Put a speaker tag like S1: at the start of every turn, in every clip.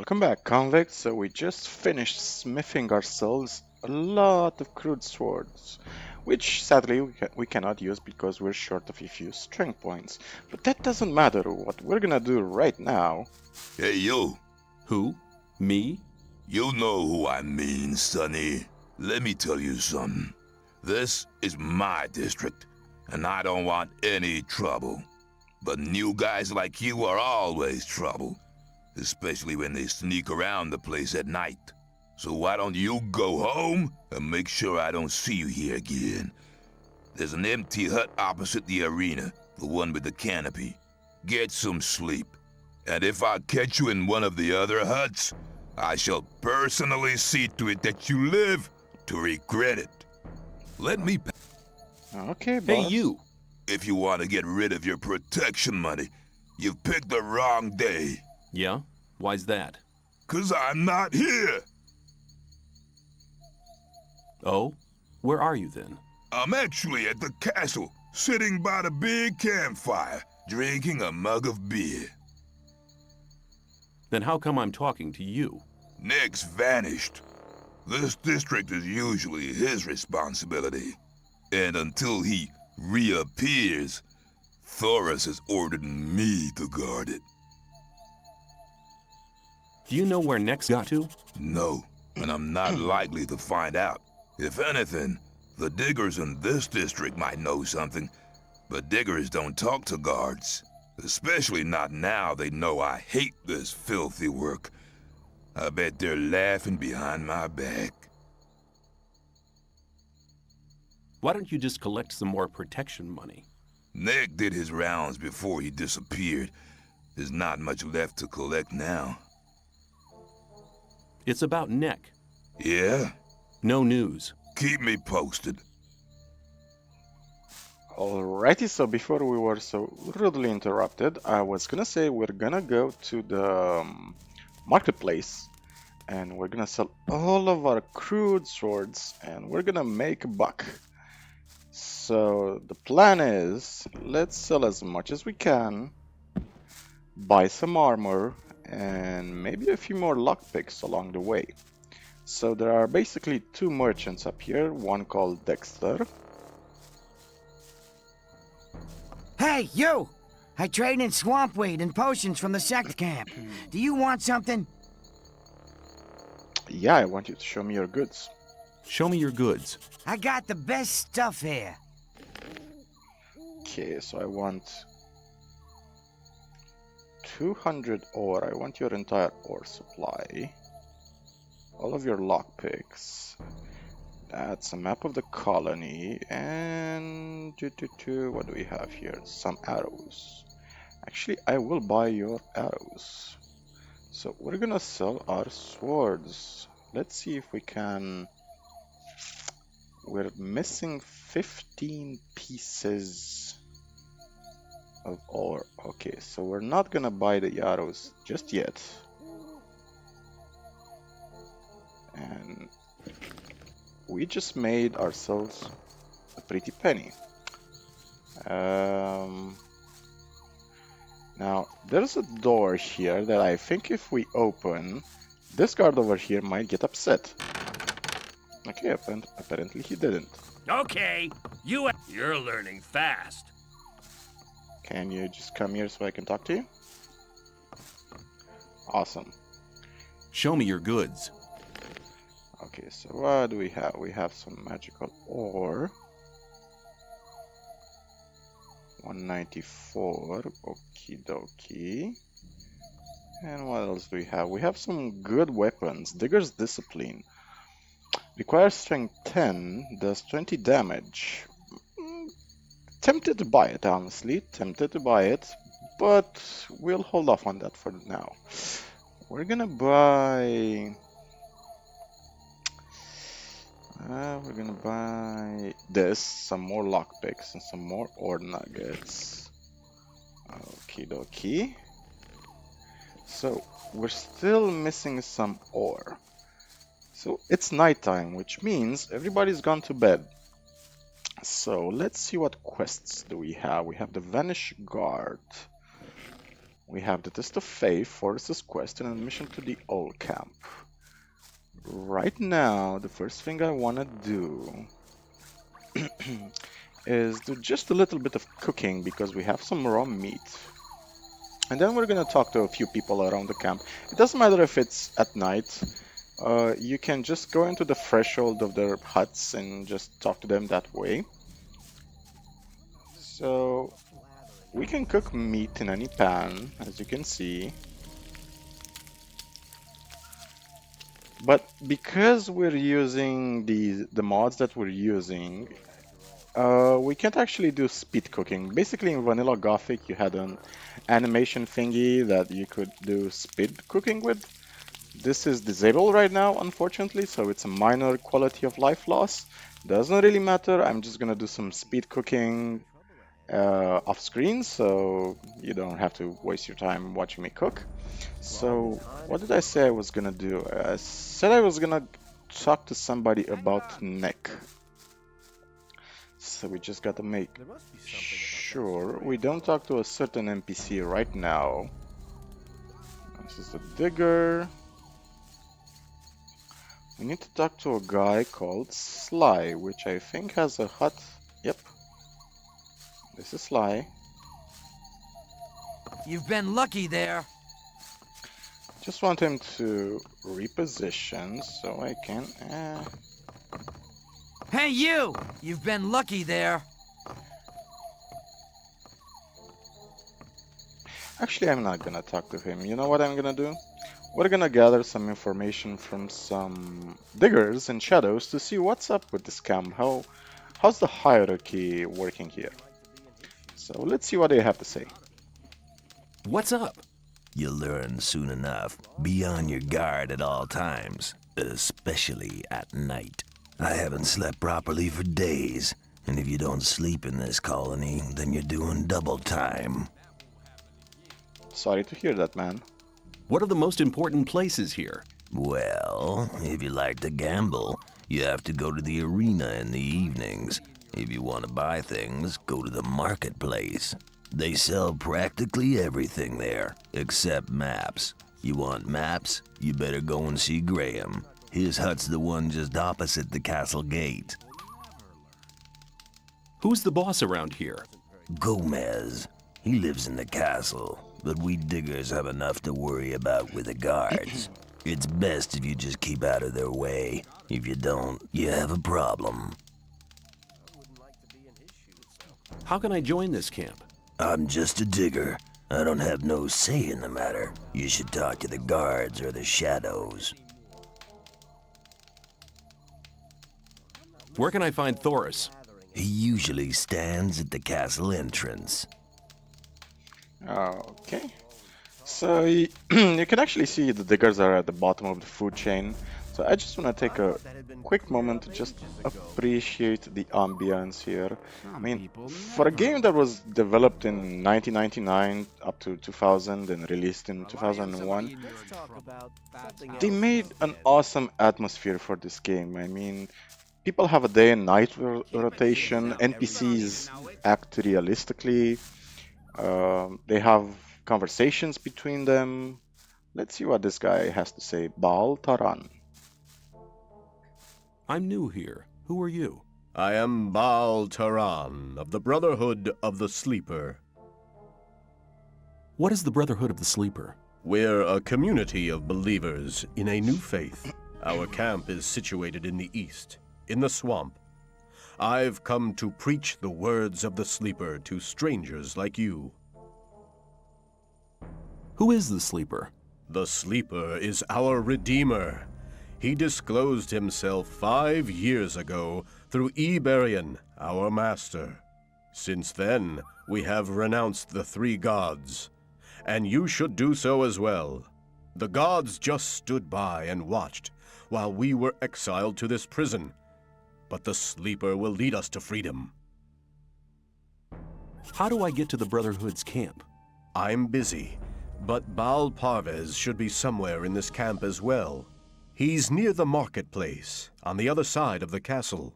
S1: Welcome back, convicts. So we just finished smithing ourselves a lot of crude swords, which sadly we cannot use because we're short of a few strength points. But that doesn't matter. What we're gonna do right now...
S2: Hey, you.
S3: Who? Me?
S2: You know who I mean, Sonny. Let me tell you something. This is my district, and I don't want any trouble. But new guys like you are always trouble, especially when they sneak around the place at night. So why don't you go home and make sure I don't see you here again? There's an empty hut opposite the arena, the one with the canopy. Get some sleep. And if I catch you in one of the other huts, I shall personally see to it that you live to regret it. Let me...
S1: Okay, boss.
S3: Hey, you!
S2: If you want to get rid of your protection money, you've picked the wrong day.
S3: Yeah? Why's that?
S2: 'Cause I'm not here.
S3: Oh? Where are you then?
S2: I'm actually at the castle, sitting by the big campfire, drinking a mug of beer.
S3: Then how come I'm talking to you?
S2: Nick's vanished. This district is usually his responsibility. And until he reappears, Thoris has ordered me to guard it.
S3: Do you know where Nex got to?
S2: No, and I'm not likely to find out. If anything, the diggers in this district might know something, but diggers don't talk to guards. Especially not now they know I hate this filthy work. I bet they're laughing behind my back.
S3: Why don't you just collect some more protection money?
S2: Nick did his rounds before he disappeared. There's not much left to collect now.
S3: It's about Neck.
S2: Yeah?
S3: No news.
S2: Keep me posted.
S1: Alrighty, so before we were so rudely interrupted, I was gonna say we're gonna go to the marketplace and we're gonna sell all of our crude swords and we're gonna make a buck. So the plan is, let's sell as much as we can, buy some armor, and maybe a few more lockpicks along the way. So there are basically two merchants up here, one called Dexter.
S4: Hey, you! I trade in swamp weed and potions from the sect camp. Do you want something?
S1: Yeah, I want you to show me your goods.
S3: Show me your goods.
S4: I got the best stuff here.
S1: Okay, so I want 200 ore. I want your entire ore supply. All of your lockpicks. That's a map of the colony. And what do we have here? Some arrows. Actually, I will buy your arrows. So we're gonna sell our swords. Let's see if we can... We're missing 15 pieces of ore. Okay, so we're not gonna buy the arrows just yet. And we just made ourselves a pretty penny. Now, there's a door here that I think if we open, this guard over here might get upset. Okay, apparently he didn't.
S5: Okay, you're learning fast.
S1: Can you just come here so I can talk to you? Awesome.
S3: Show me your goods.
S1: Okay, so what do we have? We have some magical ore. 194. Okie dokie. And what else do we have? We have some good weapons. Digger's Discipline. Requires strength 10, does 20 damage. Tempted to buy it, honestly. Tempted to buy it, but we'll hold off on that for now. We're gonna buy... we're gonna buy this, some more lockpicks and some more ore nuggets. Okie dokie. So, we're still missing some ore. So, it's nighttime, which means everybody's gone to bed. So, let's see what quests do we have. We have the Vanish Guard. We have the Test of Faith, Forest's Quest, and admission to the old camp. Right now, the first thing I want to do is do just a little bit of cooking because we have some raw meat. And then we're gonna talk to a few people around the camp. It doesn't matter if it's at night. You can just go into the threshold of their huts and just talk to them that way. So we can cook meat in any pan, as you can see. But because we're using the mods that we're using, we can't actually do speed cooking. Basically, in vanilla Gothic, you had an animation thingy that you could do speed cooking with. This is disabled right now, unfortunately, so it's a minor quality of life loss. Doesn't really matter. I'm just gonna do some speed cooking off screen, so you don't have to waste your time watching me cook. So, what did I say I was gonna do? I said I was gonna talk to somebody about Nick. So we just gotta make sure we don't talk to a certain NPC right now. This is the digger. We need to talk to a guy called Sly, which I think has a hut. Yep. This is Sly.
S4: You've been lucky there.
S1: Just want him to reposition so I can...
S4: Hey, you! You've been lucky there.
S1: Actually, I'm not gonna talk to him. You know what I'm gonna do? We're gonna gather some information from some diggers and shadows to see what's up with this camp. How's the hierarchy working here? So let's see what they have to say.
S3: What's up?
S6: You'll learn soon enough. Be on your guard at all times, especially at night. I haven't slept properly for days, and if you don't sleep in this colony, then you're doing double time.
S1: Sorry to hear that, man.
S3: What are the most important places here?
S6: Well, if you like to gamble, you have to go to the arena in the evenings. If you want to buy things, go to the marketplace. They sell practically everything there, except maps. You want maps? You better go and see Graham. His hut's the one just opposite the castle gate.
S3: Who's the boss around here?
S6: Gomez. He lives in the castle, but we diggers have enough to worry about with the guards. It's best if you just keep out of their way. If you don't, you have a problem.
S3: How can I join this camp?
S6: I'm just a digger. I don't have no say in the matter. You should talk to the guards or the shadows.
S3: Where can I find Thoris?
S6: He usually stands at the castle entrance.
S1: Okay. So you can actually see the diggers are at the bottom of the food chain. So I just want to take a quick moment to just appreciate the ambience here. I mean, for a game that was developed in 1999 up to 2000 and released in 2001, they made an awesome atmosphere for this game. I mean, people have a day and night rotation, NPCs act realistically, they have conversations between them. Let's see what this guy has to say. Baal Taran.
S3: I'm new here. Who are you?
S7: I am Baal Taran of the Brotherhood of the Sleeper.
S3: What is the Brotherhood of the Sleeper?
S7: We're a community of believers in a new faith. Our camp is situated in the east, in the swamp. I've come to preach the words of the Sleeper to strangers like you.
S3: Who is the Sleeper?
S7: The Sleeper is our Redeemer. He disclosed himself 5 years ago through Iberian, our master. Since then, we have renounced the three gods, and you should do so as well. The gods just stood by and watched while we were exiled to this prison, but the Sleeper will lead us to freedom.
S3: How do I get to the Brotherhood's camp?
S7: I'm busy, but Baal Parvez should be somewhere in this camp as well. He's near the marketplace, on the other side of the castle.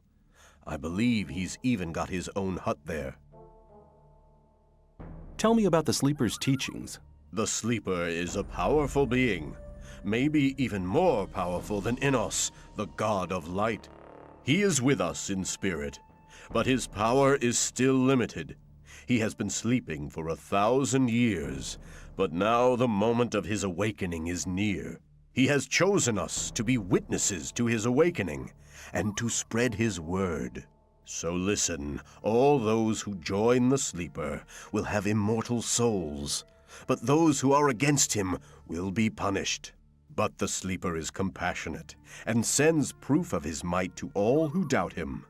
S7: I believe he's even got his own hut there.
S3: Tell me about the Sleeper's teachings.
S7: The Sleeper is a powerful being, maybe even more powerful than Innos, the god of light. He is with us in spirit, but his power is still limited. He has been sleeping for 1,000 years, but now the moment of his awakening is near. He has chosen us to be witnesses to his awakening and to spread his word. So listen, all those who join the Sleeper will have immortal souls, but those who are against him will be punished. But the Sleeper is compassionate and sends proof of his might to all who doubt him.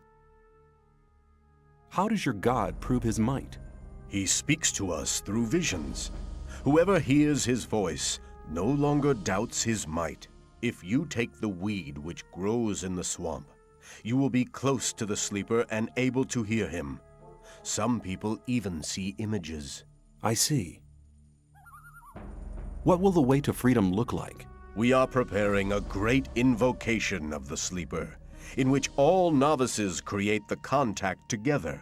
S3: How does your god prove his might?
S7: He speaks to us through visions. Whoever hears his voice no longer doubts his might. If you take the weed which grows in the swamp, you will be close to the Sleeper and able to hear him. Some people even see images.
S3: I see. What will the way to freedom look like?
S7: We are preparing a great invocation of the Sleeper, in which all novices create the contact together.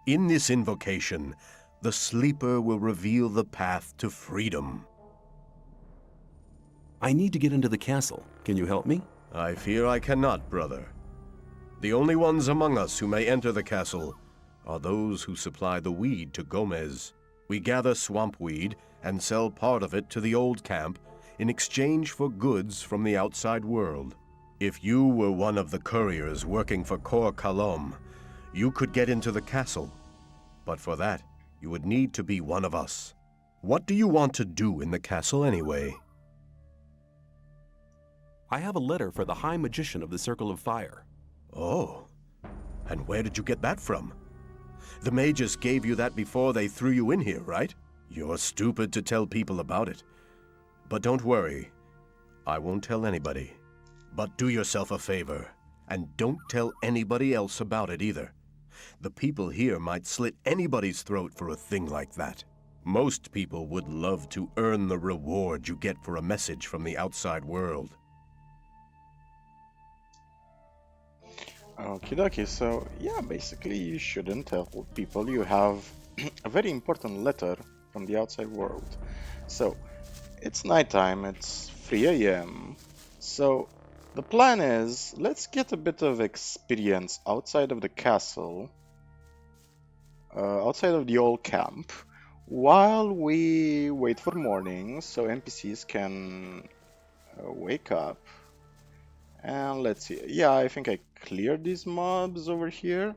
S7: In this invocation, the Sleeper will reveal the path to freedom.
S3: I need to get into the castle. Can you help me?
S7: I fear I cannot, brother. The only ones among us who may enter the castle are those who supply the weed to Gomez. We gather swamp weed and sell part of it to the old camp in exchange for goods from the outside world. If you were one of the couriers working for Kor Kalom, you could get into the castle. But for that, you would need to be one of us. What do you want to do in the castle anyway?
S3: I have a letter for the High Magician of the Circle of Fire.
S7: Oh, and where did you get that from? The mages gave you that before they threw you in here, right? You're stupid to tell people about it. But don't worry, I won't tell anybody. But do yourself a favor, and don't tell anybody else about it either. The people here might slit anybody's throat for a thing like that. Most people would love to earn the reward you get for a message from the outside world.
S1: Okie dokie, so yeah, basically you shouldn't tell people you have a very important letter from the outside world. So, it's nighttime, it's 3 AM, so the plan is, let's get a bit of experience outside of the castle, outside of the old camp, while we wait for morning so NPCs can wake up. And let's see, yeah, I think I cleared these mobs over here.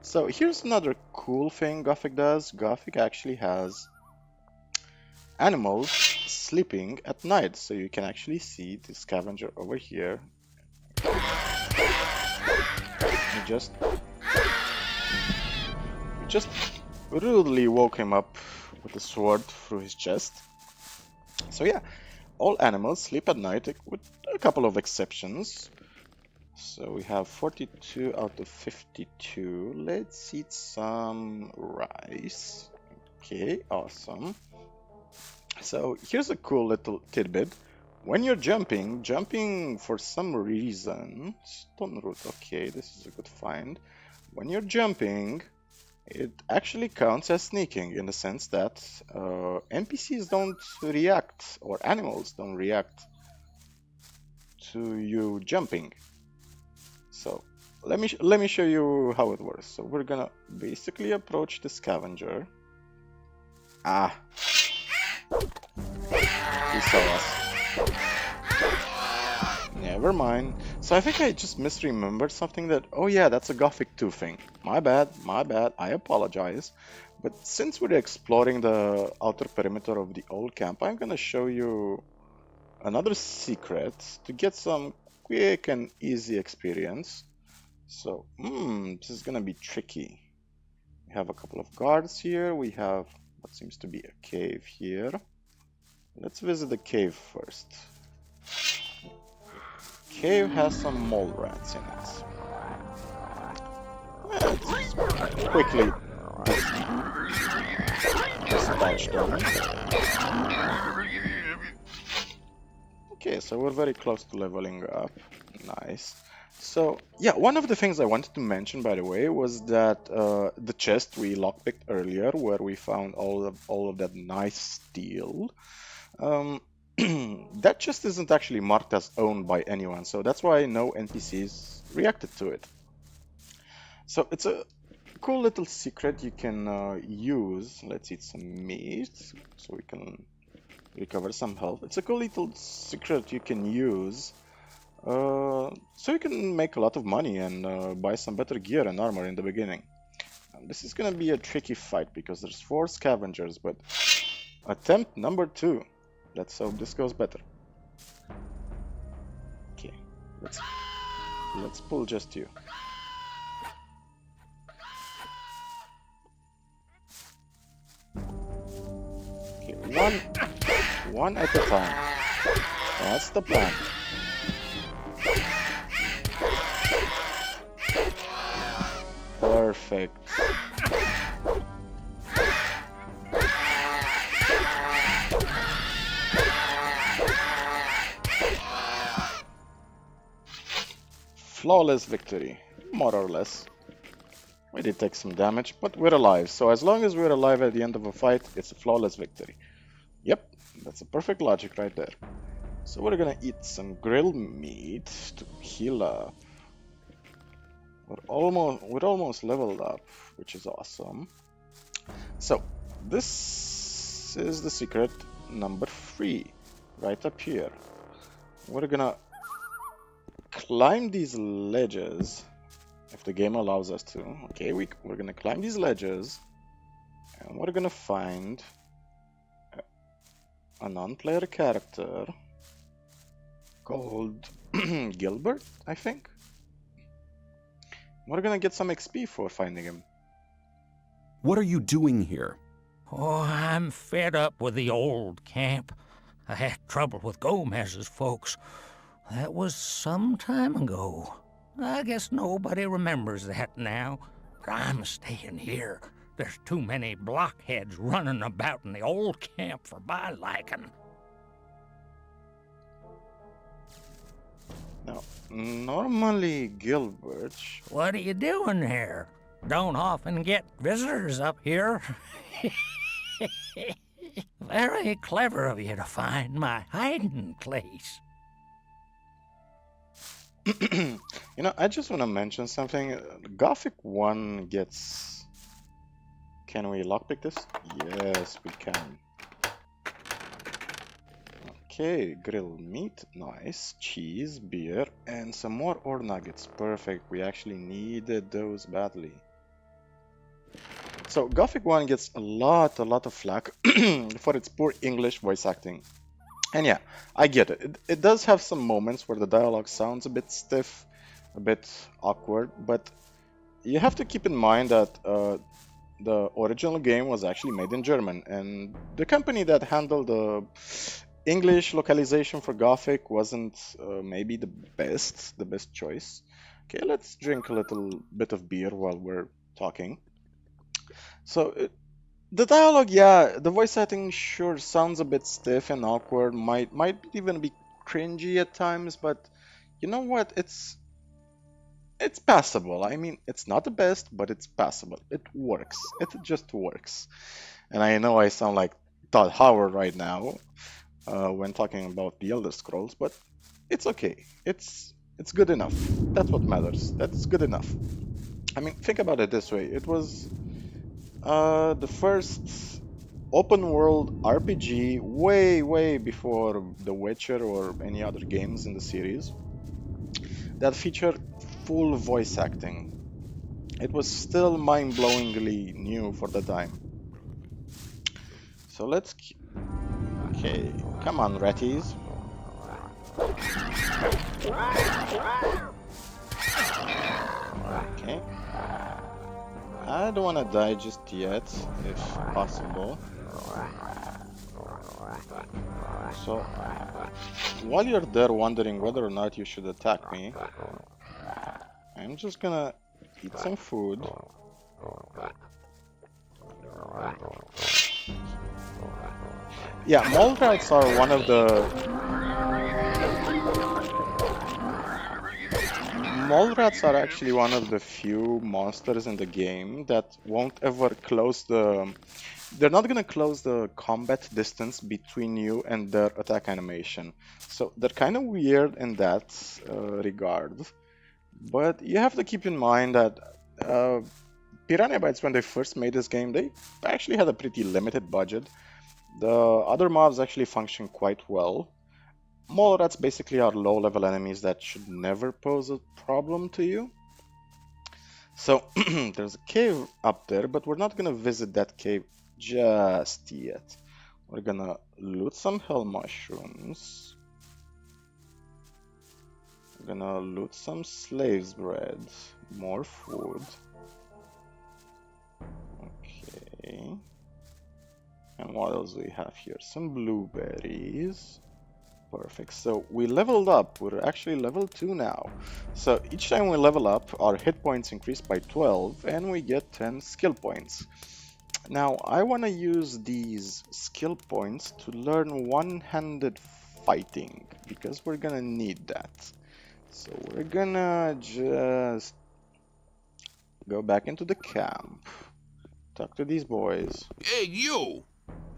S1: So here's another cool thing Gothic does. Gothic actually has animals sleeping at night, so you can actually see the scavenger over here. You just rudely woke him up with a sword through his chest. So yeah, all animals sleep at night with a couple of exceptions. So we have 42 out of 52. Let's eat some rice. Okay, awesome. So here's a cool little tidbit. When you're jumping for some reason, stone root, okay, this is a good find. When you're jumping, it actually counts as sneaking in the sense that NPCs don't react, or animals don't react to you jumping. So let me show you how it works. So we're gonna basically approach the scavenger. Ah, he saw us. Never mind. So I think I just misremembered something that, oh yeah, that's a Gothic 2 thing. My bad, I apologize. But since we're exploring the outer perimeter of the old camp, I'm gonna show you another secret to get some quick and easy experience. So, this is gonna be tricky. We have a couple of guards here, we have what seems to be a cave here. Let's visit the cave first. Cave has some mole rats in it. Let's quickly dispatch them. Okay, so we're very close to leveling up. Nice. So, yeah, one of the things I wanted to mention, by the way, was that the chest we lockpicked earlier, where we found all of that nice steel. That chest isn't actually marked as owned by anyone, so that's why no NPCs reacted to it. So it's a cool little secret you can use. Let's eat some meat so we can recover some health. It's a cool little secret you can use so you can make a lot of money and buy some better gear and armor in the beginning. This is gonna be a tricky fight because there's 4 scavengers, but attempt number 2. Let's hope this goes better. Okay, let's pull just you. Okay, one at a time. That's the plan. Perfect. Flawless victory, more or less. We did take some damage, but we're alive. So as long as we're alive at the end of a fight, it's a flawless victory. Yep, that's a perfect logic right there. So we're gonna eat some grilled meat to heal up. We're almost leveled up, which is awesome. So this is the secret number 3, right up here. We're gonna climb these ledges if the game allows us to. Okay, we're gonna climb these ledges and we're gonna find a non-player character called Gilbert, I think. We're gonna get some XP for finding him.
S3: What are you doing here?
S8: Oh, I'm fed up with the old camp. I had trouble with Gomez's folks. That was some time ago. I guess nobody remembers that now. But I'm staying here. There's too many blockheads running about in the old camp for my liking.
S1: Now, normally Gilbert...
S8: What are you doing there? Don't often get visitors up here. Very clever of you to find my hiding place.
S1: You know, I just want to mention something. Gothic 1 gets... Can we lockpick this? Yes, we can. Okay, grilled meat, nice. Cheese, beer, and some more ore nuggets. Perfect, we actually needed those badly. So, Gothic 1 gets a lot of flack for its poor English voice acting. And yeah, I get it. It does have some moments where the dialogue sounds a bit stiff, a bit awkward, but you have to keep in mind that the original game was actually made in German, and the company that handled the English localization for Gothic wasn't maybe the best choice. Okay, let's drink a little bit of beer while we're talking. So, the dialogue, yeah, the voice acting sure sounds a bit stiff and awkward, might even be cringy at times, but you know what? It's passable. I mean, it's not the best, but it's passable. It works. It just works. And I know I sound like Todd Howard right now when talking about the Elder Scrolls, but it's okay. It's good enough. That's what matters. That's good enough. I mean, think about it this way. It was the first open world RPG way before The Witcher or any other games in the series that featured full voice acting. It was still mind-blowingly new for the time. So let's... Okay, come on, ratties. Okay. I don't want to die just yet, if possible. So, while you're there wondering whether or not you should attack me, I'm just gonna eat some food. Yeah, mole rats are one of the... Mole rats are actually one of the few monsters in the game that won't ever close the they're not gonna close the combat distance between you and their attack animation. So they're kind of weird in that regard. But you have to keep in mind that Piranha Bytes, when they first made this game, they actually had a pretty limited budget. The other mobs actually function quite well. Mole rats basically are low-level enemies that should never pose a problem to you. So there's a cave up there, but we're not gonna visit that cave just yet. We're gonna loot some hell mushrooms. We're gonna loot some slaves bread, more food. Okay. And what else do we have here? Some blueberries. Perfect. So we leveled up. We're actually level 2 now. So each time we level up, our hit points increase by 12 and we get 10 skill points. Now I want to use these skill points to learn one-handed fighting because we're gonna need that. So we're gonna just go back into the camp, talk to these boys.
S2: Hey, you!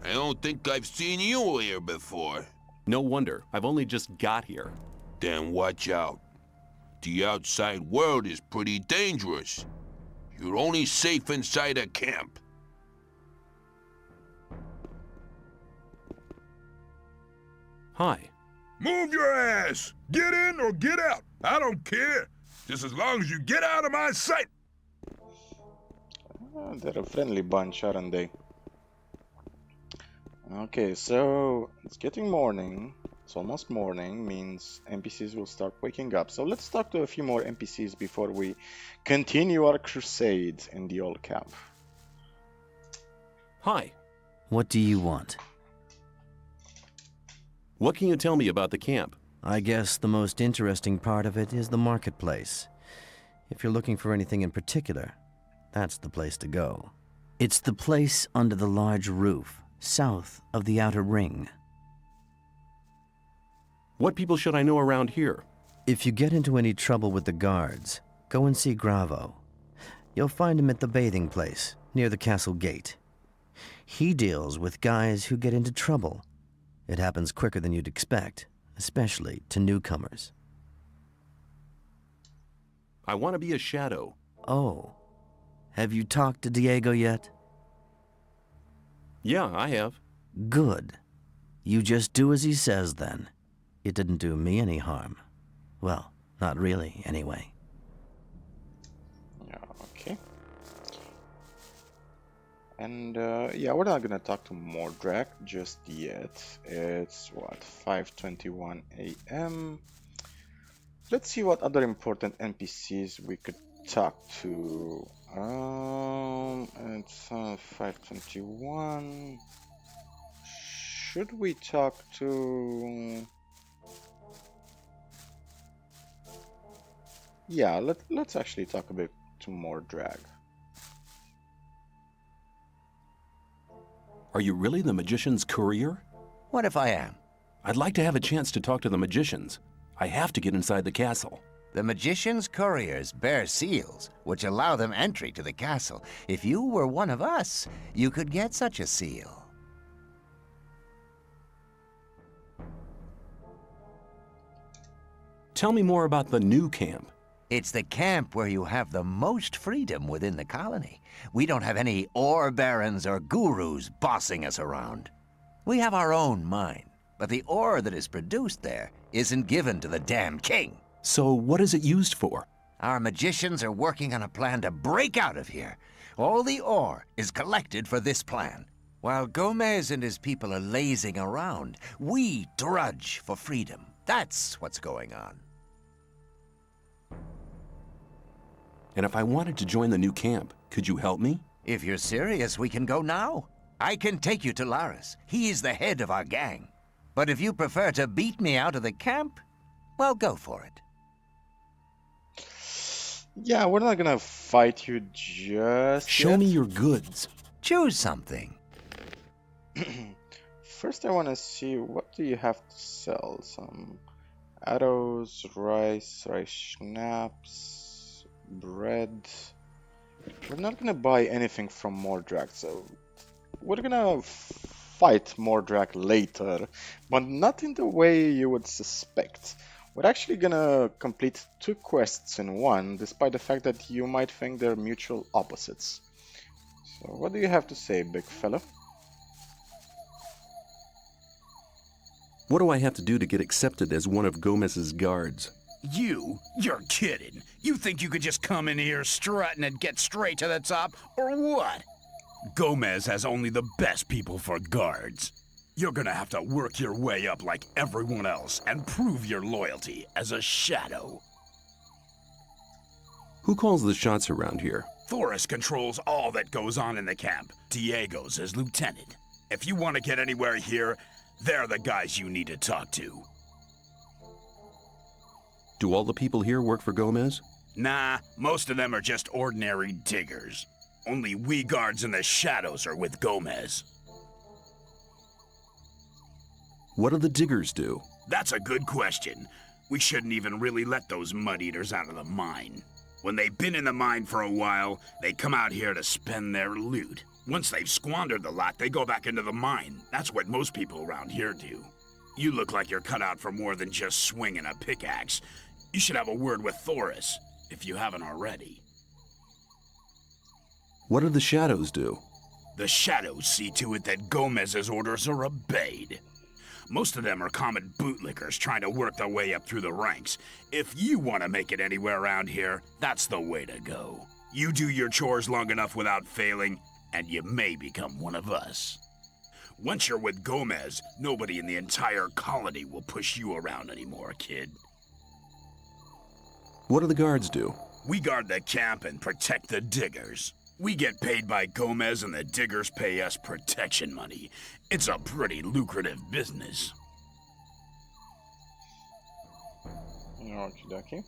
S2: I don't think I've seen you here before.
S3: No wonder. I've only just got here.
S2: Then watch out. The outside world is pretty dangerous. You're only safe inside a camp.
S3: Hi.
S2: Move your ass! Get in or get out! I don't care. Just as long as you get out of my sight.
S1: They're a friendly bunch, aren't they? Okay, so it's getting morning. It's almost morning, means NPCs will start waking up. So let's talk to a few more NPCs before we continue our crusade in the old camp.
S3: Hi.
S9: What do you want?
S3: What can you tell me about the camp?
S9: I guess the most interesting part of it is the marketplace. If you're looking for anything in particular, that's the place to go. It's the place under the large roof, south of the outer ring.
S3: What people should I know around here?
S9: If you get into any trouble with the guards, go and see Gravo. You'll find him at the bathing place, near the castle gate. He deals with guys who get into trouble. It happens quicker than you'd expect, especially to newcomers.
S3: I want to be a shadow.
S9: Oh, have you talked to Diego yet?
S3: Yeah, I have.
S9: Good. You just do as he says then. It didn't do me any harm. Well, not really, anyway.
S1: Yeah, okay. And yeah, we're not gonna talk to Mordrak just yet. It's what, 5:21 a.m. Let's see what other important NPCs we could talk to. It's 5:21. Should we talk to? Yeah, let's actually talk a bit to Mordrak.
S3: Are you really the magician's courier?
S10: What if I am?
S3: I'd like to have a chance to talk to the magicians. I have to get inside the castle.
S10: The magician's couriers bear seals, which allow them entry to the castle. If you were one of us, you could get such a seal.
S3: Tell me more about the new camp.
S10: It's the camp where you have the most freedom within the colony. We don't have any ore barons or gurus bossing us around. We have our own mine, but the ore that is produced there isn't given to the damn king.
S3: So what is it used for?
S10: Our magicians are working on a plan to break out of here. All the ore is collected for this plan. While Gomez and his people are lazing around, we drudge for freedom. That's what's going on.
S3: And if I wanted to join the new camp, could you help me?
S10: If you're serious, we can go now. I can take you to Laris. He is the head of our gang. But if you prefer to beat me out of the camp, well, go for it.
S1: Yeah, we're not gonna fight you just
S3: Show
S1: yet.
S3: me your goods.
S10: Choose something.
S1: First, I want to see what do you have to sell. Some arrows, rice schnapps, bread. We're not gonna buy anything from Mordrak, so we're gonna fight Mordrak later, but not in the way you would suspect. We're actually gonna complete two quests in one, despite the fact that you might think they're mutual opposites. So what do you have to say, big fella?
S3: What do I have to do to get accepted as one of Gomez's guards?
S11: You're kidding. You think you could just come in here strutting and get straight to the top, or what? Gomez has only the best people for guards. You're gonna have to work your way up like everyone else and prove your loyalty as a shadow.
S3: Who calls the shots around here?
S11: Thoris controls all that goes on in the camp. Diego's his lieutenant. If you want to get anywhere here, they're the guys you need to talk to.
S3: Do all the people here work for Gomez?
S11: Nah, most of them are just ordinary diggers. Only we guards in the shadows are with Gomez.
S3: What do the diggers do?
S11: That's a good question. We shouldn't even really let those mud-eaters out of the mine. When they've been in the mine for a while, they come out here to spend their loot. Once they've squandered the lot, they go back into the mine. That's what most people around here do. You look like you're cut out for more than just swinging a pickaxe. You should have a word with Thoris, if you haven't already.
S3: What do the shadows do?
S11: The shadows see to it that Gomez's orders are obeyed. Most of them are common bootlickers trying to work their way up through the ranks. If you want to make it anywhere around here, that's the way to go. You do your chores long enough without failing, and you may become one of us. Once you're with Gomez, nobody in the entire colony will push you around anymore, kid.
S3: What do the guards do?
S11: We guard the camp and protect the diggers. We get paid by Gomez and the diggers pay us protection money. It's a pretty lucrative business.
S1: Okey-dokey.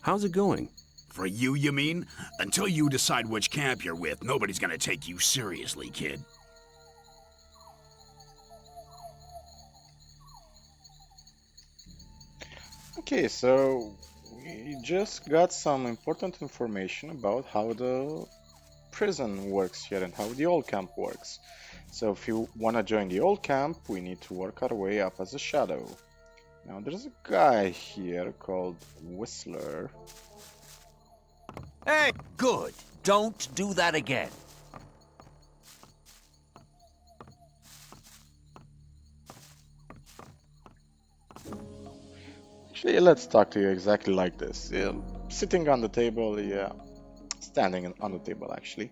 S3: How's it going?
S11: For you, you mean? Until you decide which camp you're with, nobody's gonna take you seriously, kid.
S1: Okay, so we just got some important information about how the prison works here and how the old camp works. So if you want to join the old camp, we need to work our way up as a shadow. Now there's a guy here called Whistler.
S10: Hey, good. Don't do that again.
S1: Actually, let's talk to you exactly like this. Yeah, sitting on the table, yeah. Standing on the table, actually.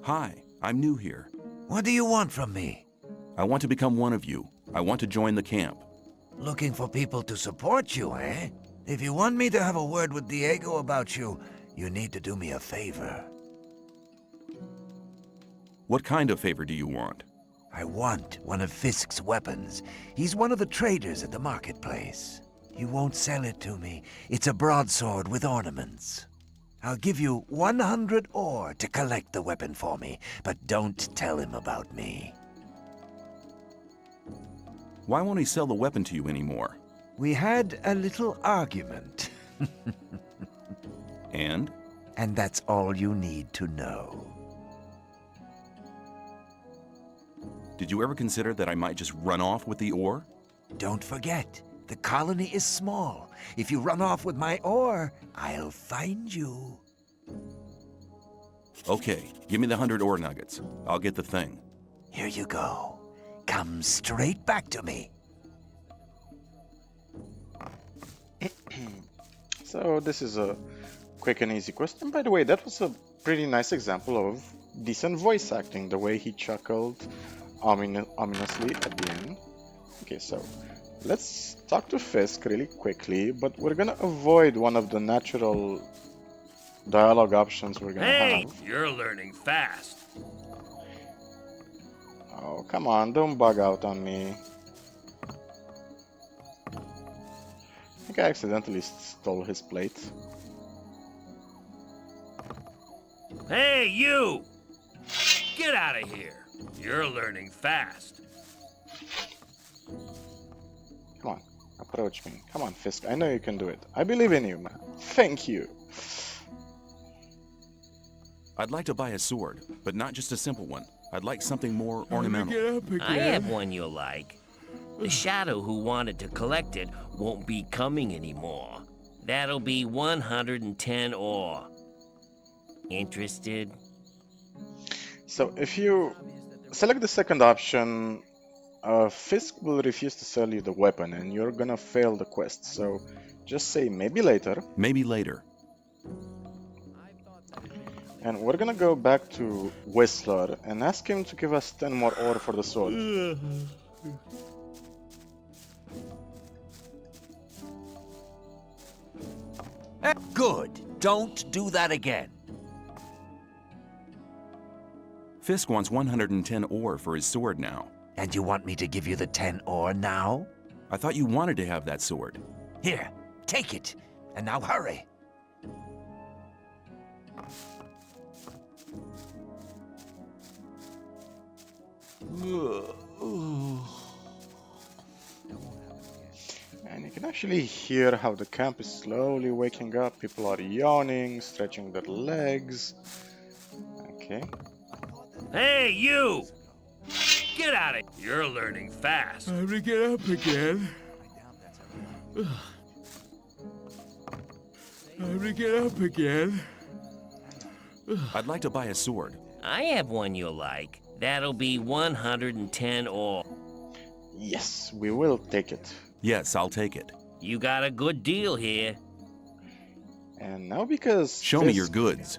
S3: Hi, I'm new here.
S10: What do you want from me?
S3: I want to become one of you. I want to join the camp.
S10: Looking for people to support you, eh? If you want me to have a word with Diego about you, you need to do me a favor.
S3: What kind of favor do you want?
S10: I want one of Fisk's weapons. He's one of the traders at the marketplace. You won't sell it to me. It's a broadsword with ornaments. I'll give you 100 ore to collect the weapon for me, but don't tell him about me.
S3: Why won't he sell the weapon to you anymore?
S10: We had a little argument.
S3: And?
S10: And that's all you need to know.
S3: Did you ever consider that I might just run off with the ore?
S10: Don't forget, the colony is small. If you run off with my ore, I'll find you.
S3: Okay, give me the 100 ore nuggets. I'll get the thing.
S10: Here you go. Come straight back to me.
S1: So this is a quick and easy question. By the way, that was a pretty nice example of decent voice acting, the way he chuckled ominously at the end. Okay, so let's talk to Fisk really quickly, but we're gonna avoid one of the natural dialogue options we're gonna have.
S5: You're learning fast.
S1: Oh, come on, don't bug out on me. I think I accidentally stole his plate.
S5: Hey, you! Get out of here. You're learning fast.
S1: Come on, approach me. Come on, Fisk, I know you can do it. I believe in you, man. Thank you.
S3: I'd like to buy a sword, but not just a simple one. I'd like something more ornamental.
S12: I have one you'll like. The shadow who wanted to collect it won't be coming anymore. That'll be 110 ore. Interested?
S1: So if you select the second option, Fisk will refuse to sell you the weapon and you're gonna fail the quest. So just say maybe later.
S3: Maybe later.
S1: And we're gonna go back to Whistler and ask him to give us 10 more ore for the sword.
S10: Good. Don't do that again.
S3: Fisk wants 110 ore for his sword now.
S10: And you want me to give you the 10 ore now?
S3: I thought you wanted to have that sword.
S10: Here, take it. And now hurry.
S1: And you can actually hear how the camp is slowly waking up. People are yawning, stretching their legs. Okay.
S5: Hey, you! Get out of here. You're learning fast.
S11: Time to get up again. Time to get up again.
S3: I'd like to buy a sword.
S12: I have one you'll like. That'll be 110 ore.
S1: Yes, we will take it.
S3: Yes, I'll take it.
S12: You got a good deal here.
S1: And now because
S3: Show me your goods.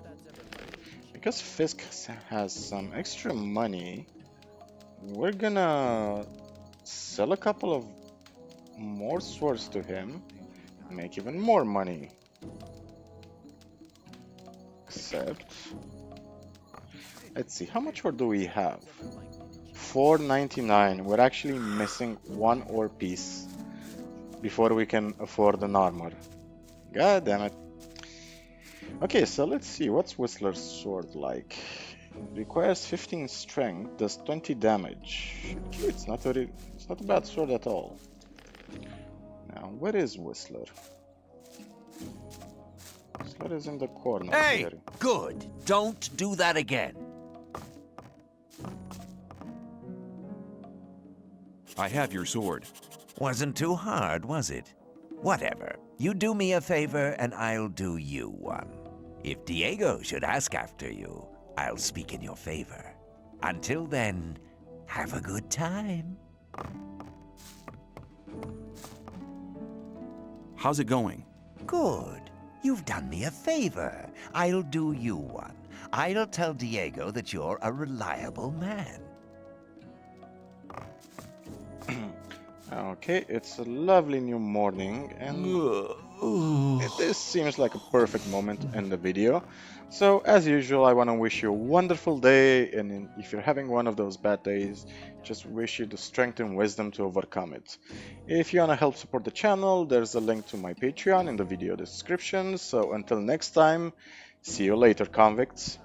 S1: Because Fisk has some extra money, we're gonna sell a couple of more swords to him, make even more money. Except, let's see, how much ore do we have? 499. We're actually missing one ore piece before we can afford an armor. God damn it. Okay, so let's see, what's Whistler's sword like? Requires 15 strength, does 20 damage. Okay, it's not a bad sword at all. Now, where is Whistler? Whistler is in the corner
S10: Hey,
S1: here.
S10: good. Don't do that again.
S3: I have your sword.
S10: Wasn't too hard, was it? Whatever. You do me a favor and I'll do you one. If Diego should ask after you, I'll speak in your favor. Until then, have a good time.
S3: How's it going?
S10: Good. You've done me a favor. I'll do you one. I'll tell Diego that you're a reliable man.
S1: Okay, it's a lovely new morning, and this seems like a perfect moment to end the video. So, as usual, I want to wish you a wonderful day, and if you're having one of those bad days, just wish you the strength and wisdom to overcome it. If you want to help support the channel, there's a link to my Patreon in the video description. So, until next time, see you later, convicts.